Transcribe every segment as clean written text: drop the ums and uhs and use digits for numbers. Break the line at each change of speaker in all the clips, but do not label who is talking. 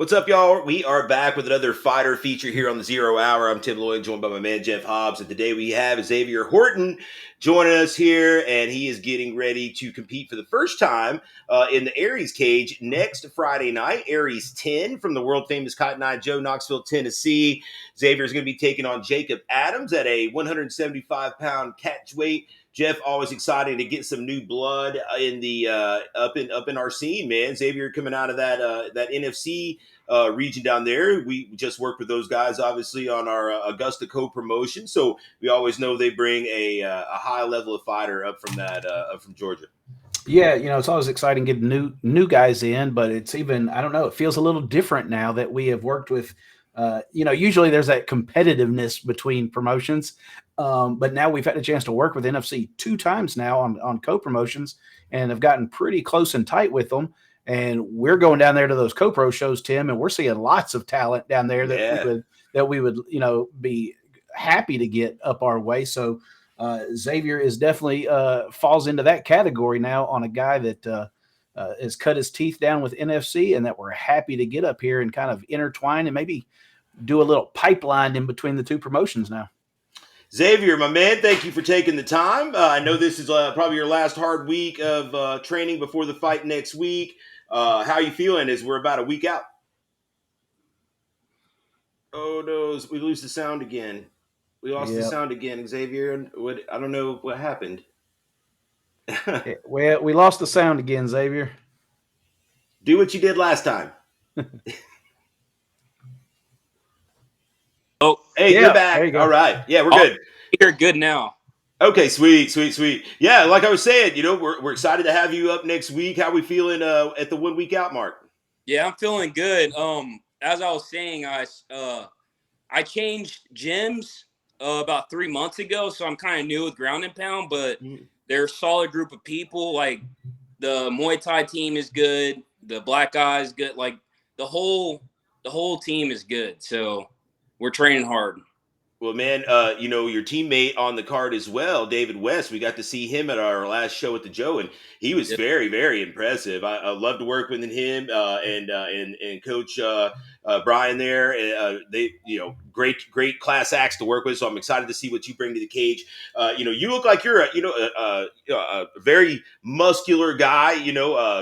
What's up, y'all? We are back with another fighter feature here on the Zero Hour. I'm Tim Lloyd, joined by my man Jeff Hobbs. And today we have Xavier Horton joining us here, and he is getting ready to compete for the first time in the Aries cage next Friday night. Aries 10 from the world famous Cotton Eye Joe, Knoxville, Tennessee. Xavier is going to be taking on Jacob Adams at a 175-pound catch weight. Jeff, always exciting to get some new blood in the up in our scene, man. Xavier coming out of that NFC region down there. We just worked with those guys, obviously, on our Augusta co-promotion. So we always know they bring a high level of fighter up from from Georgia.
Yeah, it's always exciting getting new guys in, but it's even I don't know, it feels a little different now that we have worked with. Usually there's that competitiveness between promotions, but now we've had a chance to work with NFC two times now on co-promotions, and have gotten pretty close and tight with them. And we're going down there to those co-pro shows, Tim, and we're seeing lots of talent down there
Yeah.
that we would be happy to get up our way. So Xavier is definitely falls into that category now on a guy that has cut his teeth down with NFC, and that we're happy to get up here and kind of intertwine and maybe do a little pipeline in between the two promotions now.
Xavier, my man, thank you for taking the time. I know this is probably your last hard week of training before the fight next week. How are you feeling as we're about a week out? Oh, no, we lose the sound again. We lost the
Yeah.
sound again, Xavier. I don't know what happened.
Well, we lost the sound again, Xavier.
Do what you did last time.
Oh,
Hey, you're
Yeah, there you
back. All
go.
right. Yeah, we're
oh,
good.
you're good now.
Okay, sweet. Yeah, like I was saying, we're excited to have you up next week. How we feeling at the 1 week out mark?
Yeah, I'm feeling good. As I was saying, I changed gyms about 3 months ago, so I'm kind of new with ground and pound, but they're a solid group of people. Like the Muay Thai team is good, the Black Eye is good. Like the whole team is good. So we're training hard.
Well, man, your teammate on the card as well, David West. We got to see him at our last show at the Joe, and he was
Yeah.
very, very impressive. I love to work with him and Coach Brian there. They, great class acts to work with. So I'm excited to see what you bring to the cage. You look like you're a very muscular guy.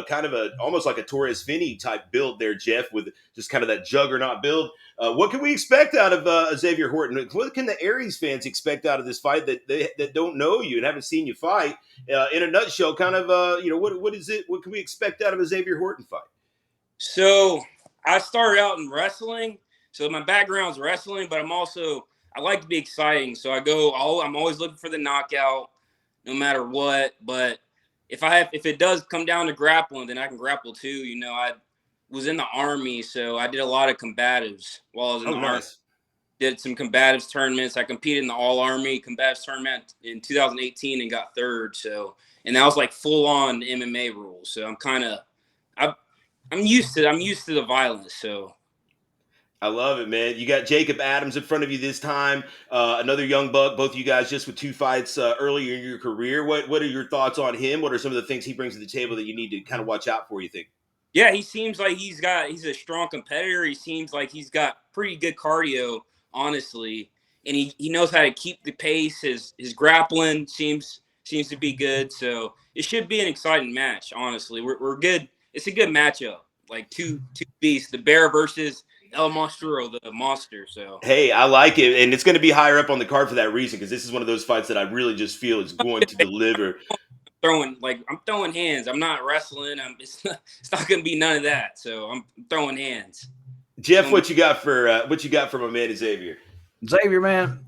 Kind of almost like a Torres Finney type build there, Jeff, with just kind of that juggernaut build. What can we expect out of Xavier Horton? What can the Aries fans expect out of this fight that don't know you and haven't seen you fight? In a nutshell, kind of, what is it? What can we expect out of a Xavier Horton fight?
So I started out in wrestling. So my background's wrestling, but I like to be exciting. So I'm always looking for the knockout, no matter what. But if it does come down to grappling, then I can grapple too. I was in the Army, so I did a lot of combatives while I was in
Oh,
the Army.
nice.
Did some combatives tournaments. I competed in the All Army combatives tournament in 2018 and got third. So, and that was like full on MMA rules. So I'm used to the violence. So
I love it, man. You got Jacob Adams in front of you this time. Another young buck. Both of you guys just with two fights earlier in your career. What are your thoughts on him? What are some of the things he brings to the table that you need to kind of watch out for, you think?
yeah, he seems like he's a strong competitor. He seems like he's got pretty good cardio, honestly, and he knows how to keep the pace. His grappling seems to be good. So it should be an exciting match. Honestly, we're good. It's a good matchup. Like two beasts, the bear versus El Monstro, the monster. So
Hey, I like it, and it's going to be higher up on the card for that reason because this is one of those fights that I really just feel is going to deliver.
I'm throwing hands. I'm not wrestling. It's not going to be none of that. So I'm throwing hands.
Jeff, what you got for my man Xavier?
Xavier, man,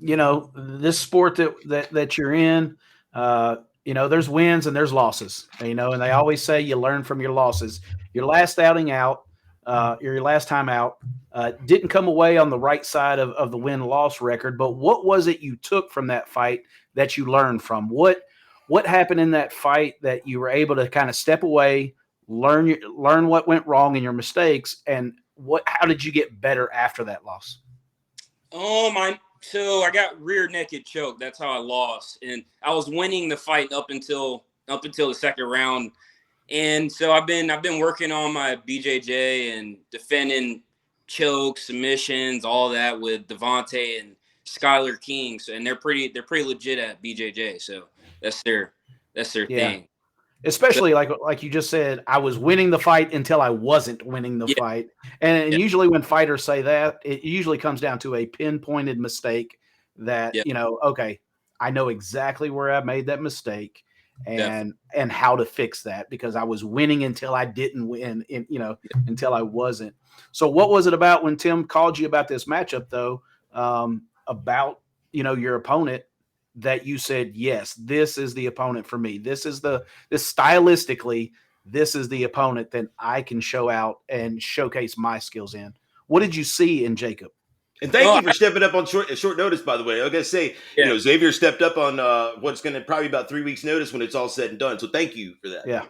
this sport that you're in, there's wins and there's losses, and they always say you learn from your losses. Your last outing out, your last time out, didn't come away on the right side of the win-loss record, but what was it you took from that fight that you learned from? What happened in that fight that you were able to kind of step away, learn what went wrong in your mistakes, and how did you get better after that loss?
So I got rear naked choke. That's how I lost, and I was winning the fight up until the second round. And so I've been working on my BJJ and defending chokes, submissions, all that with Devontae and Skylar King. So, and they're pretty legit at BJJ. So that's their
Yeah.
thing.
Especially like you just said, I was winning the fight until I wasn't winning the
Yeah.
fight. And
Yeah.
usually when fighters say that, it usually comes down to a pinpointed mistake that,
Yeah.
Okay, I know exactly where I made that mistake and how to fix that because I was winning until I didn't win, until I wasn't. So what was it about when Tim called you about this matchup though, about, your opponent that you said, yes, this is the opponent for me. This stylistically, this is the opponent that I can show out and showcase my skills in. What did you see in Jacob?
And thank you for stepping up on short notice, by the way. I was going to say, Xavier stepped up on what's going to probably about 3 weeks notice when it's all said and done. So thank you for that.
Yeah.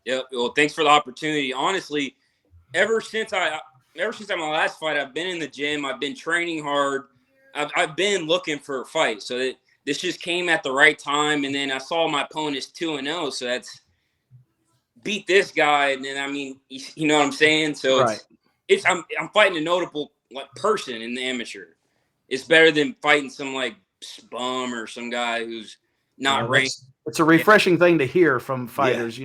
Yeah. Well, thanks for the opportunity. Honestly, ever since my last fight, I've been in the gym. I've been training hard. I've been looking for a fight. So this just came at the right time. And then I saw my opponent's 2-0. So that's beat this guy. And then, I mean, you know what I'm saying? So
right.
I'm fighting a notable person in the amateur. It's better than fighting some like bum or some guy who's not ranked.
It's a refreshing thing to hear from fighters,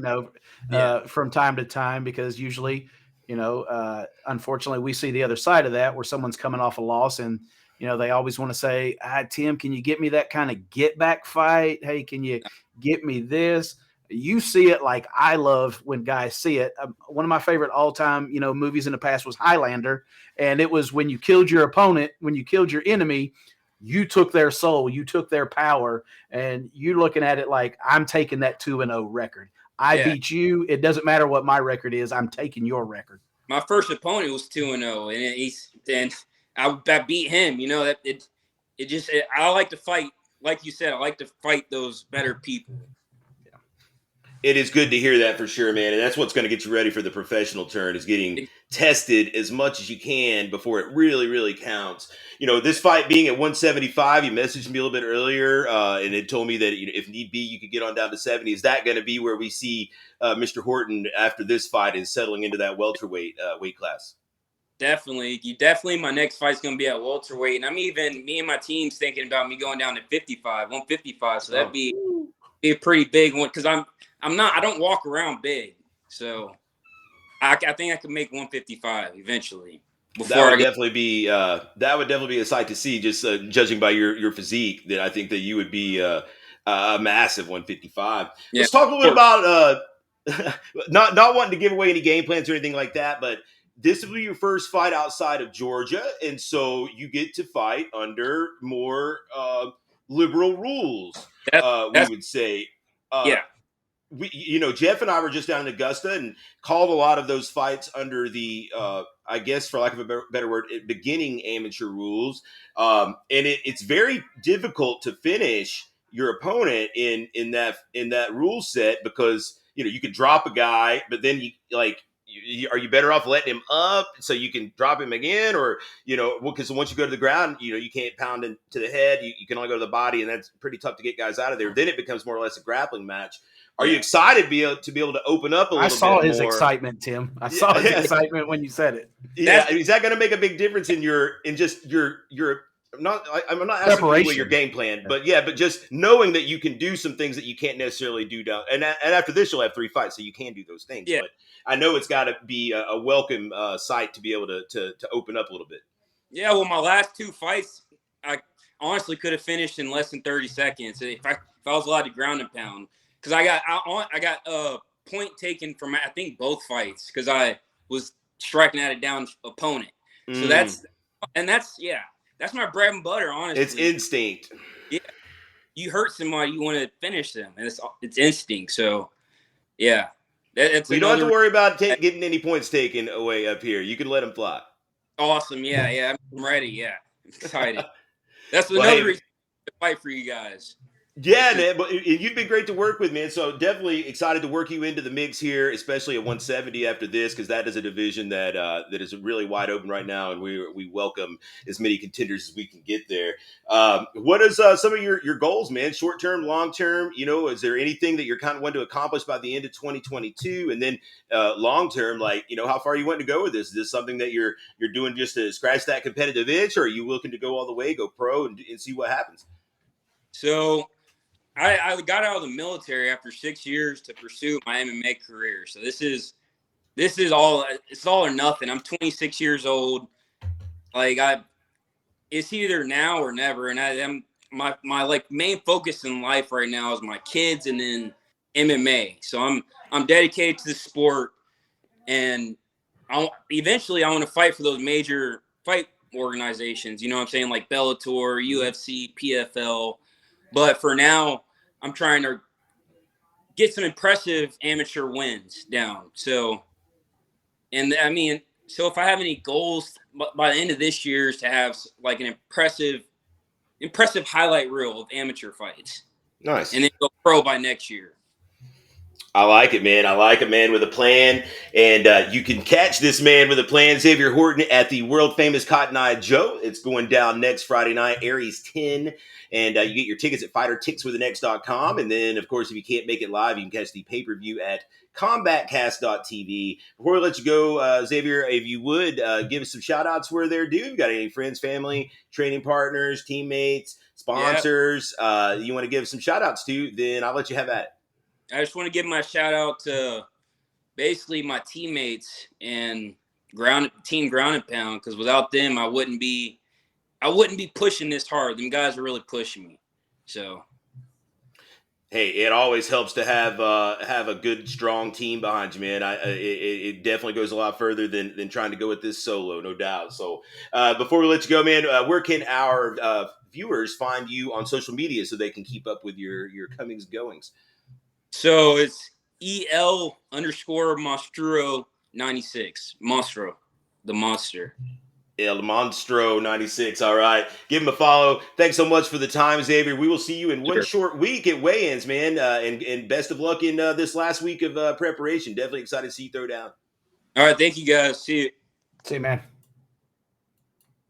from time to time, because usually, unfortunately we see the other side of that where someone's coming off a loss and, they always want to say, Tim, can you get me that kind of get back fight? Hey, can you get me this? You see it like I love when guys see it. One of my favorite all-time, movies in the past was Highlander. And it was when you killed your opponent, when you killed your enemy, you took their soul, you took their power, and you're looking at it like I'm taking that 2-0 record. I beat you. It doesn't matter what my record is. I'm taking your record.
My first opponent was 2-0, and I beat him. I like to fight. Like you said, I like to fight those better people.
It is good to hear that for sure, man. And that's what's going to get you ready for the professional turn is getting tested as much as you can before it really, really counts. This fight being at 175, you messaged me a little bit earlier and it told me that if need be, you could get on down to 70. Is that going to be where we see Mr. Horton after this fight is settling into that welterweight weight class?
Definitely. My next fight's going to be at welterweight. And me and my team's thinking about me going down to 155. So that'd be a pretty big one because I don't walk around big, so I think I could make 155 eventually.
That would definitely be a sight to see. Just judging by your physique, that I think that you would be a massive 155. Yeah. Let's talk a little bit about not wanting to give away any game plans or anything like that, but this will be your first fight outside of Georgia, and so you get to fight under more liberal rules. We would say, Jeff and I were just down in Augusta and called a lot of those fights under the, I guess, for lack of a better word, beginning amateur rules. And it's very difficult to finish your opponent in that rule set because, you could drop a guy, but then are you better off letting him up so you can drop him again? Or, because once you go to the ground, you can't pound into the head. You can only go to the body, and that's pretty tough to get guys out of there. Then it becomes more or less a grappling match. Are you excited to be able to open up a little bit?
I saw his excitement, Tim. I saw his excitement when you said it.
Yeah, is that going to make a big difference in your I'm not asking you your game plan, but just knowing that you can do some things that you can't necessarily do down. And after this, you'll have 3 fights, so you can do those things. Yeah. But I know it's got to be a welcome sight to be able to open up a little bit.
Yeah, well, my last 2 fights, I honestly could have finished in less than 30 seconds if I was allowed to ground and pound. Because I got a point taken from I think both fights because I was striking at a down opponent. So that's my bread and butter. Honestly,
it's instinct.
Yeah, you hurt somebody, you want to finish them, and it's instinct. So yeah,
you don't have to worry about getting any points taken away up here. You can let them fly.
Awesome. Yeah, I'm ready. Yeah, I'm excited. That's another reason to fight for you guys.
Yeah, man, but you've been great to work with, man. So definitely excited to work you into the mix here, especially at 170 after this, because that is a division that is really wide open right now, and we welcome as many contenders as we can get there. What is some of your goals, man? Short term, long term. Is there anything that you're kind of wanting to accomplish by the end of 2022, and then long term, like how far you want to go with this? Is this something that you're doing just to scratch that competitive itch, or are you looking to go all the way, go pro, and see what happens?
So I got out of the military after 6 years to pursue my MMA career. So this is it's all or nothing. I'm 26 years old. Like it's either now or never. And I'm my like main focus in life right now is my kids and then MMA. So I'm dedicated to the sport, and eventually I want to fight for those major fight organizations. You know what I'm saying, like Bellator, UFC, PFL. But for now, I'm trying to get some impressive amateur wins down. So, and I mean, so if I have any goals by the end of this year is to have like an impressive highlight reel of amateur fights.
Nice.
And then go pro by next year.
I like it, man. I like a man with a plan. And you can catch this man with a plan, Xavier Horton, at the world famous Cotton Eye Joe. It's going down next Friday night, Aries 10. And you get your tickets at fightertickswiththenext.com. And then, of course, if you can't make it live, you can catch the pay-per-view at combatcast.tv. Before we let you go, Xavier, if you would give us some shout-outs where they're due. You got any friends, family, training partners, teammates, sponsors you want to give some shout-outs to, then I'll let you have at it.
I just want to give my shout out to basically my teammates and team ground and pound, because without them I wouldn't be pushing this hard. Them guys are really pushing me. So
hey, it always helps to have a good, strong team behind you, man. It definitely goes a lot further than trying to go with this solo, no doubt. So before we let you go, man, where can our viewers find you on social media so they can keep up with your comings and goings?
So it's EL_Monstro96. Monstro, the monster.
El Monstro 96. All right. Give him a follow. Thanks so much for the time, Xavier. We will see you in one short week at weigh-ins, man. And best of luck in this last week of preparation. Definitely excited to see you throw down.
All right. Thank you, guys. See you.
See you, man.